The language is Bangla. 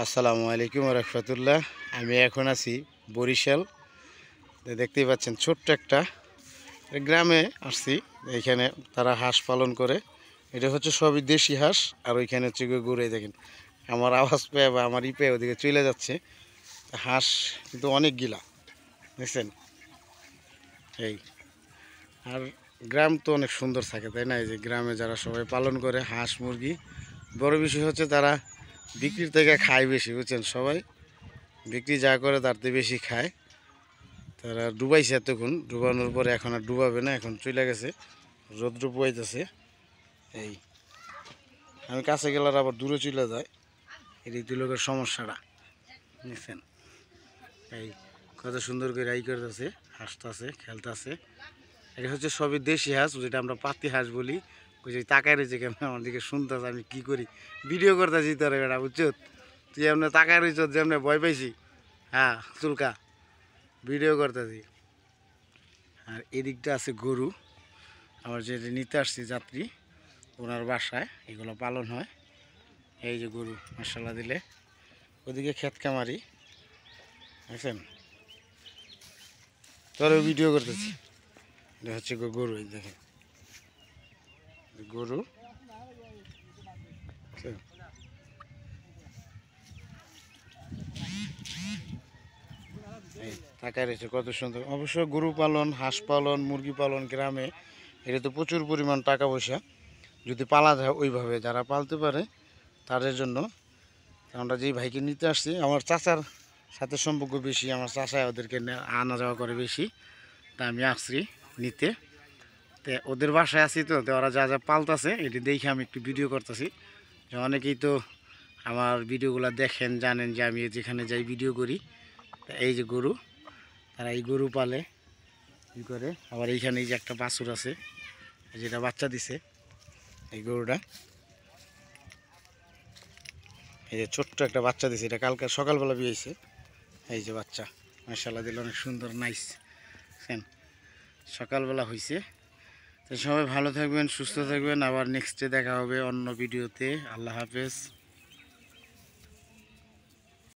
আসসালামু আলাইকুম রহমতুল্লাহ। আমি এখন আছি বরিশাল। দেখতেই পাচ্ছেন ছোট্ট একটা গ্রামে আসছি। এখানে তারা হাঁস পালন করে। এটা হচ্ছে সবই দেশি হাঁস। আর ওইখানে হচ্ছে ঘুরে দেখেন আমার আওয়াজ পেয়ে বা আমার পেয়ে ওদিকে চলে যাচ্ছে। হাঁস কিন্তু অনেক গিলা দেখছেন। এই আর গ্রাম তো অনেক সুন্দর থাকে, তাই না? এই যে গ্রামে যারা সবাই পালন করে হাঁস মুরগি, বড় বিষয় হচ্ছে তারা বিক্রির থেকে খায় বেশি, বুঝছেন? সবাই বিক্রি যা করে তার থেকে বেশি খায়। তারা ডুবাইছে এতক্ষণ, ডুবানোর পরে এখন আর ডুবাবে না, এখন চলে গেছে, রোদ্র পুয়াইতেছে। এই আমি কাছে গেলে আর আবার দূরে চলে যায়, এটাই তো লোকের সমস্যাটা, বুঝছেন? এই কত সুন্দর করে আই করতেছে, হাসতেছে, খেলতেছে। এটা হচ্ছে সবই দেশি হাঁস, যেটা আমরা পাতি হাঁস বলি। ওই যে তাকায় রয়েছে কেন আমার দিকে, শুনতেছে আমি কি করি, ভিডিও করতেছি তোর বেটা, বুঝছো? তুই এমনি তাকায় রয়েছ যে এমনি ভয় পাইছি। হ্যাঁ চুলকা, ভিডিও করতেছি। আর এদিকটা আছে গরু, আমার যে নিতে আসছি যাত্রী, ওনার বাসায় এগুলো পালন হয়। এই যে গরু মশলা দিলে, ওদিকে ক্ষেত কামারি, বুঝছেন? তোরও ভিডিও করতেছি। এটা হচ্ছে গরু, এই দেখেন গরু। এই তাকায় রয়েছে কত সুন্দর। অবশ্য গরু পালন, হাঁস পালন, মুরগি পালন গ্রামে এটা তো প্রচুর পরিমাণ টাকা পয়সা যদি পালা যায় ওইভাবে, যারা পালতে পারে তাদের জন্য। আমরা যেই ভাইকে নিতে আসছি, আমার চাচার সাথে সম্পর্ক বেশি, আমার চাচা ওদেরকে আনা যাওয়া করে বেশি, তা আমি আসছি নিতে। তো ওদের বাসায় আছি, তো ওরা যা যা পালতাছে এটি দেখে আমি একটু ভিডিও করতেছি। যে অনেকেই তো আমার ভিডিওগুলো দেখেন, জানেন যে আমি যেখানে যাই ভিডিও করি। এই যে গরু, তারা এই গরু পালে ই করে। আবার এইখানে এই যে একটা বাছুর আছে, যেটা বাচ্চা দিছে, এই গরুটা, এই যে ছোট্ট একটা বাচ্চা দিছে, এটা কালকে সকালবেলা বিয়েছে। এই যে বাচ্চা মাশাআল্লাহ দিল, অনেক সুন্দর, নাইস। সকালবেলা হয়েছে। তো সবাই ভালো থাকবেন, সুস্থ থাকবেন। আবার নেক্সটে দেখা হবে অন্য ভিডিওতে। আল্লাহ হাফেজ।